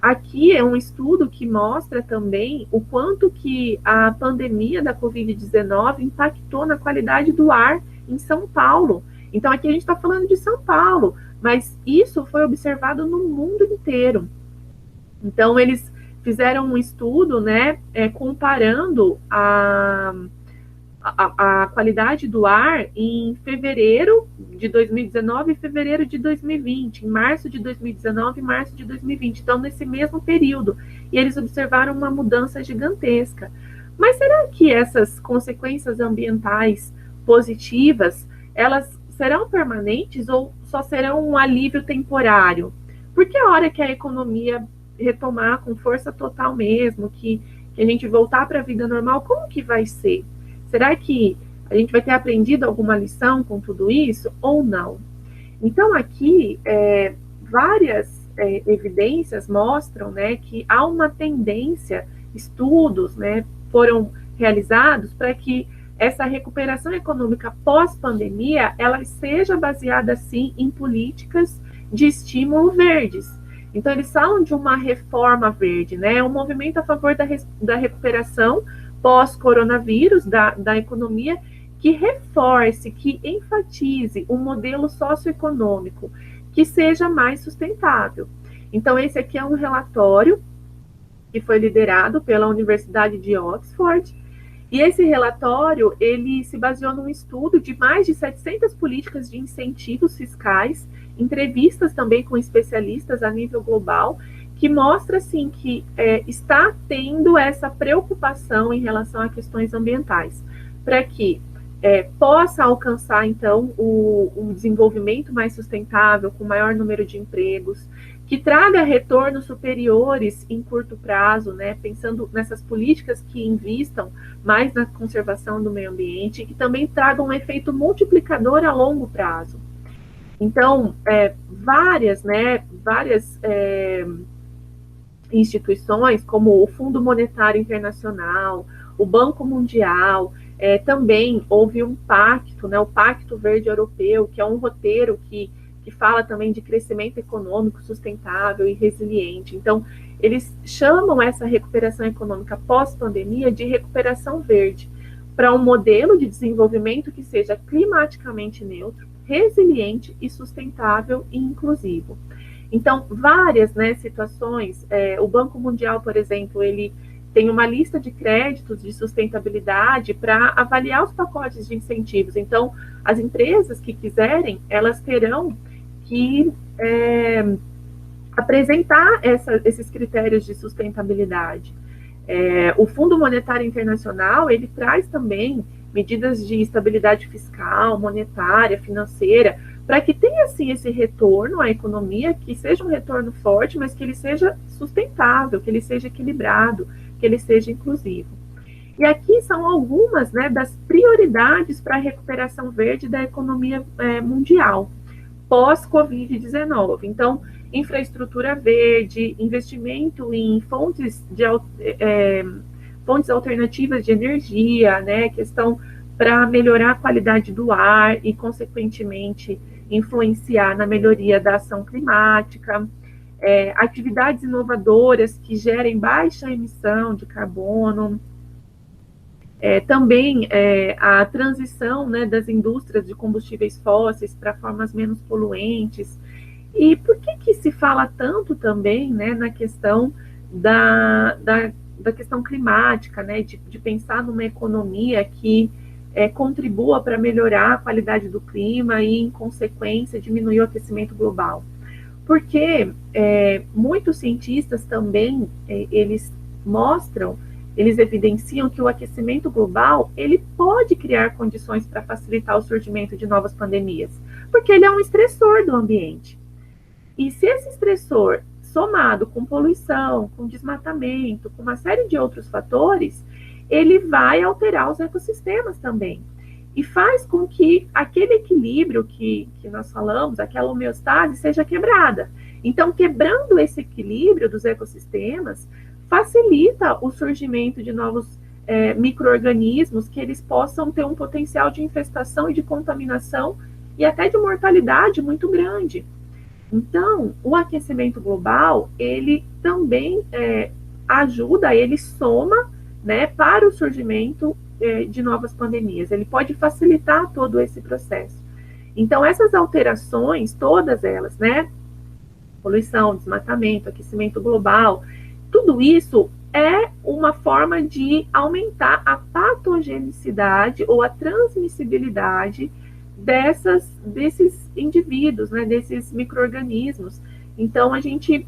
Aqui é um estudo que mostra também o quanto que a pandemia da Covid-19 impactou na qualidade do ar em São Paulo. Então, aqui a gente está falando de São Paulo, mas isso foi observado no mundo inteiro. Então, eles fizeram um estudo, né, comparando a qualidade do ar em fevereiro de 2019 e fevereiro de 2020, em março de 2019 e março de 2020, então nesse mesmo período, e eles observaram uma mudança gigantesca. Mas será que essas consequências ambientais positivas, elas serão permanentes ou só serão um alívio temporário? Porque a hora que a economia retomar com força total mesmo, que a gente voltar para a vida normal, como que vai ser? Será que a gente vai ter aprendido alguma lição com tudo isso ou não? Então, aqui, várias evidências mostram, né, que há uma tendência, estudos, né, foram realizados para que essa recuperação econômica pós-pandemia, ela seja baseada, sim, em políticas de estímulo verdes. Então, eles falam de uma reforma verde, né, um movimento a favor da recuperação pós-coronavírus da economia, que reforce, que enfatize um modelo socioeconômico que seja mais sustentável. Então, esse aqui é um relatório que foi liderado pela Universidade de Oxford, e esse relatório, ele se baseou num estudo de mais de 700 políticas de incentivos fiscais, entrevistas também com especialistas a nível global, que mostra, assim, que está tendo essa preocupação em relação a questões ambientais, para que possa alcançar, então, um desenvolvimento mais sustentável, com maior número de empregos, que traga retornos superiores em curto prazo, né, pensando nessas políticas que invistam mais na conservação do meio ambiente, e que também tragam um efeito multiplicador a longo prazo. Então, várias instituições, como o Fundo Monetário Internacional, o Banco Mundial, também houve um pacto, né, o Pacto Verde Europeu, que é um roteiro que fala também de crescimento econômico sustentável e resiliente. Então, eles chamam essa recuperação econômica pós-pandemia de recuperação verde, para um modelo de desenvolvimento que seja climaticamente neutro, resiliente e sustentável e inclusivo. Então, várias, né, situações, o Banco Mundial, por exemplo, ele tem uma lista de créditos de sustentabilidade para avaliar os pacotes de incentivos. Então, as empresas que quiserem, elas terão que apresentar esses critérios de sustentabilidade. O Fundo Monetário Internacional, ele traz também medidas de estabilidade fiscal, monetária, financeira, para que tenha, assim, esse retorno à economia, que seja um retorno forte, mas que ele seja sustentável, que ele seja equilibrado, que ele seja inclusivo. E aqui são algumas, né, das prioridades para a recuperação verde da economia mundial, pós-Covid-19. Então, infraestrutura verde, investimento em fontes alternativas de energia, né, questão para melhorar a qualidade do ar e, consequentemente, influenciar na melhoria da ação climática, atividades inovadoras que gerem baixa emissão de carbono, também a transição, né, das indústrias de combustíveis fósseis para formas menos poluentes. E por que se fala tanto também, né, na questão da questão climática, né, de pensar numa economia que contribua para melhorar a qualidade do clima e, em consequência, diminuir o aquecimento global? Porque muitos cientistas também, eles evidenciam que o aquecimento global, ele pode criar condições para facilitar o surgimento de novas pandemias, porque ele é um estressor do ambiente. E se esse estressor, somado com poluição, com desmatamento, com uma série de outros fatores, ele vai alterar os ecossistemas também. E faz com que aquele equilíbrio que nós falamos, aquela homeostase, seja quebrada. Então, quebrando esse equilíbrio dos ecossistemas, facilita o surgimento de novos micro-organismos que eles possam ter um potencial de infestação e de contaminação e até de mortalidade muito grande. Então, o aquecimento global, ele também ajuda, ele soma, né, para o surgimento de novas pandemias. Ele pode facilitar todo esse processo. Então, essas alterações, todas elas, né, poluição, desmatamento, aquecimento global, tudo isso é uma forma de aumentar a patogenicidade ou a transmissibilidade desses indivíduos, né, desses micro-organismos. Então, a gente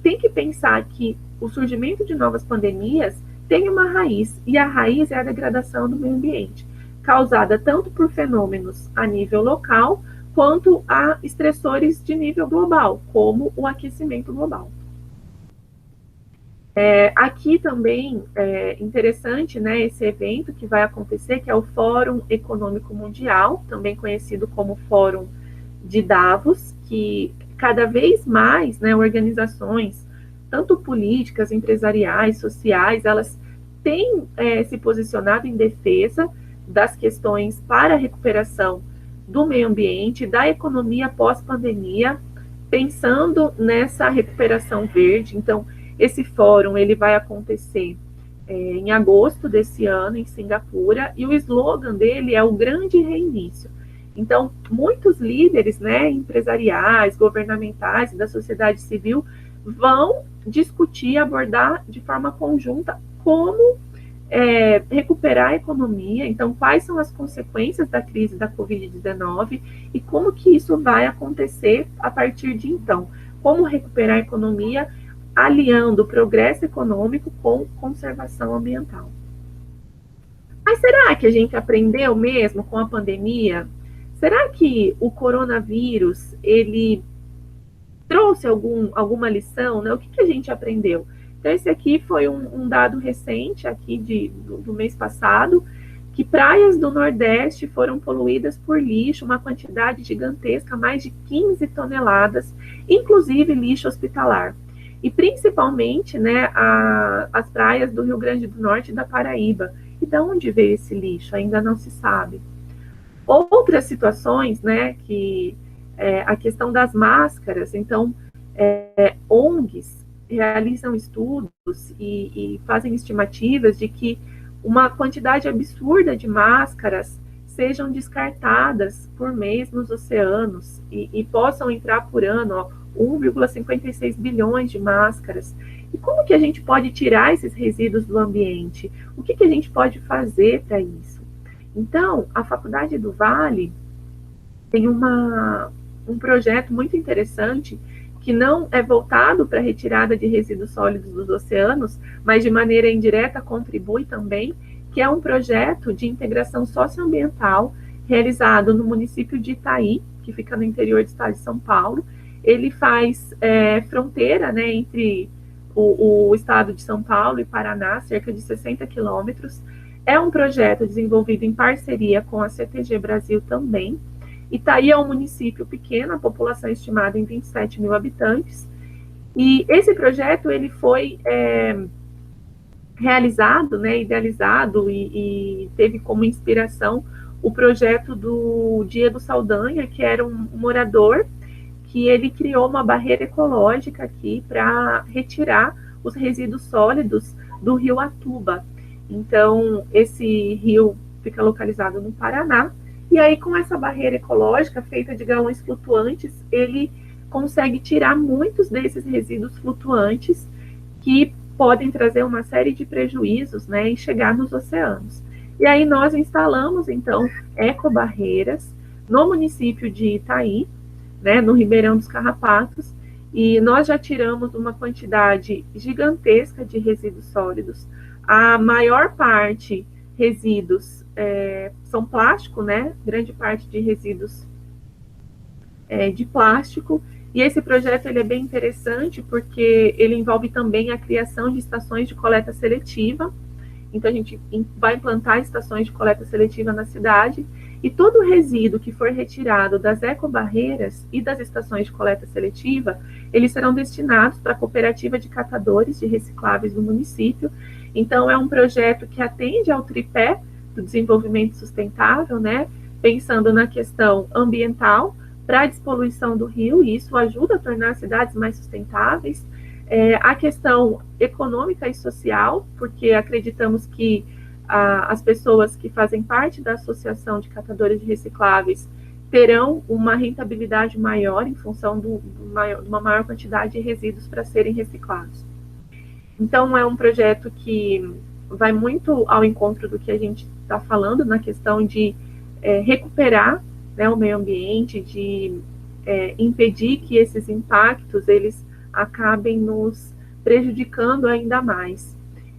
tem que pensar que o surgimento de novas pandemias tem uma raiz, e a raiz é a degradação do meio ambiente, causada tanto por fenômenos a nível local, quanto a estressores de nível global, como o aquecimento global. Aqui também é interessante, né, esse evento que vai acontecer, que é o Fórum Econômico Mundial, também conhecido como Fórum de Davos, que cada vez mais, né, organizações, tanto políticas, empresariais, sociais, elas têm se posicionado em defesa das questões para a recuperação do meio ambiente, da economia pós-pandemia, pensando nessa recuperação verde. Então, esse fórum ele vai acontecer em agosto desse ano, em Singapura, e o slogan dele é o grande reinício. Então, muitos líderes, né, empresariais, governamentais e da sociedade civil vão discutir, abordar de forma conjunta como recuperar a economia, então quais são as consequências da crise da Covid-19 e como que isso vai acontecer a partir de então. Como recuperar a economia aliando o progresso econômico com conservação ambiental. Mas será que a gente aprendeu mesmo com a pandemia? Será que o coronavírus, ele trouxe alguma lição, né? O que a gente aprendeu? Então, esse aqui foi um dado recente, aqui do mês passado, que praias do Nordeste foram poluídas por lixo, uma quantidade gigantesca, mais de 15 toneladas, inclusive lixo hospitalar. E principalmente, né, as praias do Rio Grande do Norte e da Paraíba. E de onde veio esse lixo? Ainda não se sabe. Outras situações, né, que a questão das máscaras, então, ONGs realizam estudos e fazem estimativas de que uma quantidade absurda de máscaras sejam descartadas por mês nos oceanos e possam entrar por ano 1,56 bilhões de máscaras. E como que a gente pode tirar esses resíduos do ambiente? O que a gente pode fazer para isso? Então, a Faculdade do Vale tem um projeto muito interessante que não é voltado para a retirada de resíduos sólidos dos oceanos, mas de maneira indireta contribui também, que é um projeto de integração socioambiental realizado no município de Itaí, que fica no interior do estado de São Paulo. Ele faz fronteira, né, entre o estado de São Paulo e Paraná, cerca de 60 quilômetros. É um projeto desenvolvido em parceria com a CTG Brasil também. Itaí é um município pequeno, a população é estimada em 27 mil habitantes, e esse projeto ele foi realizado, né, idealizado e teve como inspiração o projeto do Diego Saldanha, que era um morador que ele criou uma barreira ecológica aqui para retirar os resíduos sólidos do rio Atuba. Então, esse rio fica localizado no Paraná, e aí, com essa barreira ecológica feita de galões flutuantes, ele consegue tirar muitos desses resíduos flutuantes que podem trazer uma série de prejuízos, né, e chegar nos oceanos. E aí nós instalamos, então, ecobarreiras no município de Itaí, né, no Ribeirão dos Carrapatos, e nós já tiramos uma quantidade gigantesca de resíduos sólidos. A maior parte resíduos são plástico, né? Grande parte de resíduos de plástico. E esse projeto ele é bem interessante porque ele envolve também a criação de estações de coleta seletiva. Então, a gente vai implantar estações de coleta seletiva na cidade e todo o resíduo que for retirado das ecobarreiras e das estações de coleta seletiva, eles serão destinados para a cooperativa de catadores de recicláveis do município. Então, é um projeto que atende ao tripé do desenvolvimento sustentável, né? Pensando na questão ambiental, para a despoluição do rio, e isso ajuda a tornar as cidades mais sustentáveis. A questão econômica e social, porque acreditamos que as pessoas que fazem parte da Associação de Catadores de Recicláveis terão uma rentabilidade maior em função de uma maior quantidade de resíduos para serem reciclados. Então, é um projeto que vai muito ao encontro do que a gente está falando na questão de recuperar, né, o meio ambiente, de impedir que esses impactos eles acabem nos prejudicando ainda mais.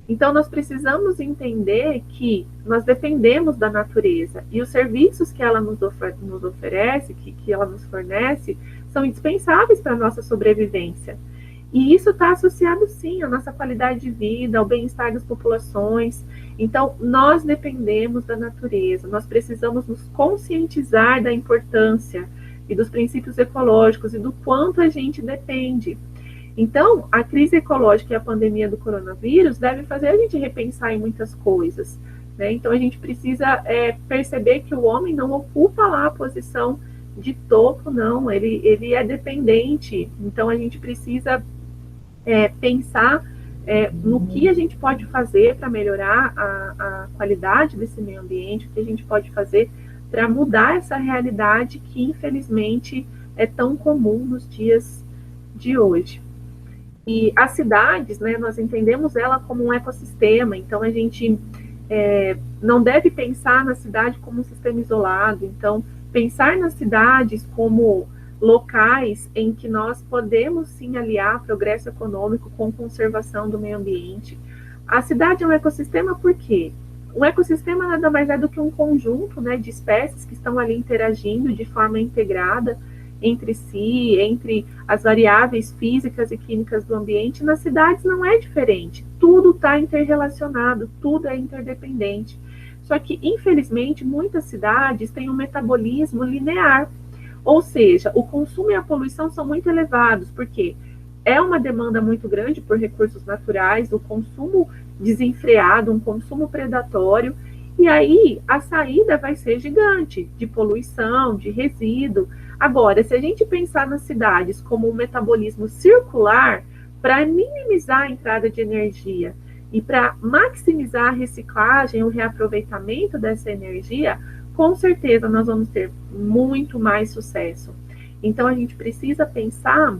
Então, nós precisamos entender que nós dependemos da natureza e os serviços que ela nos oferece, que ela nos fornece, são indispensáveis para a nossa sobrevivência. E isso está associado, sim, à nossa qualidade de vida, ao bem-estar das populações. Então, nós dependemos da natureza, nós precisamos nos conscientizar da importância e dos princípios ecológicos e do quanto a gente depende. Então, a crise ecológica e a pandemia do coronavírus deve fazer a gente repensar em muitas coisas, né? Então, a gente precisa perceber que o homem não ocupa lá a posição de topo, não, ele é dependente. Então, a gente precisa pensar no que a gente pode fazer para melhorar a qualidade desse meio ambiente, o que a gente pode fazer para mudar essa realidade que, infelizmente, é tão comum nos dias de hoje. E as cidades, né, nós entendemos ela como um ecossistema, então a gente não deve pensar na cidade como um sistema isolado. Então, pensar nas cidades como locais em que nós podemos sim aliar progresso econômico com conservação do meio ambiente. A cidade é um ecossistema por quê? Um ecossistema nada mais é do que um conjunto, né, de espécies que estão ali interagindo de forma integrada entre si, entre as variáveis físicas e químicas do ambiente. Nas cidades não é diferente, tudo está interrelacionado, tudo é interdependente. Só que, infelizmente, muitas cidades têm um metabolismo linear, ou seja, o consumo e a poluição são muito elevados, porque é uma demanda muito grande por recursos naturais, o consumo desenfreado, um consumo predatório, e aí a saída vai ser gigante de poluição, de resíduo. Agora, se a gente pensar nas cidades como um metabolismo circular, para minimizar a entrada de energia e para maximizar a reciclagem, o reaproveitamento dessa energia, com certeza nós vamos ter muito mais sucesso. Então, a gente precisa pensar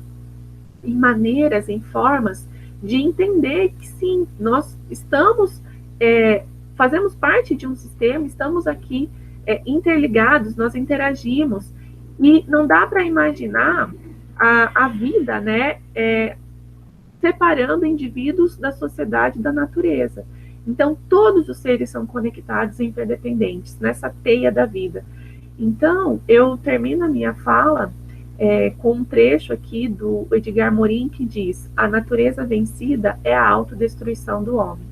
em maneiras, em formas de entender que sim, nós fazemos parte de um sistema, estamos aqui interligados, nós interagimos, e não dá para imaginar a vida, né, separando indivíduos da sociedade e da natureza. Então, todos os seres são conectados e interdependentes nessa teia da vida. Então, eu termino a minha fala com um trecho aqui do Edgar Morin que diz: a natureza vencida é a autodestruição do homem.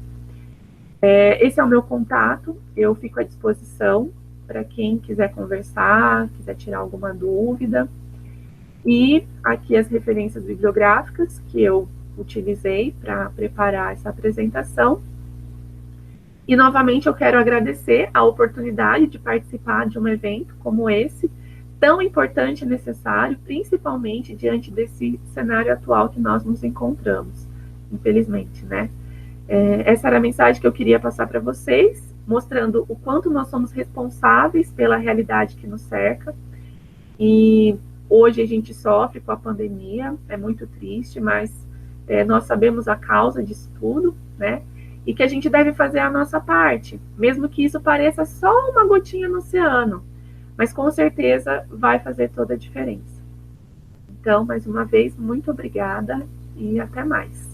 Esse é o meu contato, eu fico à disposição para quem quiser conversar, quiser tirar alguma dúvida. E aqui as referências bibliográficas que eu utilizei para preparar essa apresentação. E, novamente, eu quero agradecer a oportunidade de participar de um evento como esse, tão importante e necessário, principalmente diante desse cenário atual que nós nos encontramos, infelizmente, né? Essa era a mensagem que eu queria passar para vocês, mostrando o quanto nós somos responsáveis pela realidade que nos cerca. E hoje a gente sofre com a pandemia, é muito triste, mas nós sabemos a causa disso tudo, né? E que a gente deve fazer a nossa parte, mesmo que isso pareça só uma gotinha no oceano, mas com certeza vai fazer toda a diferença. Então, mais uma vez, muito obrigada e até mais.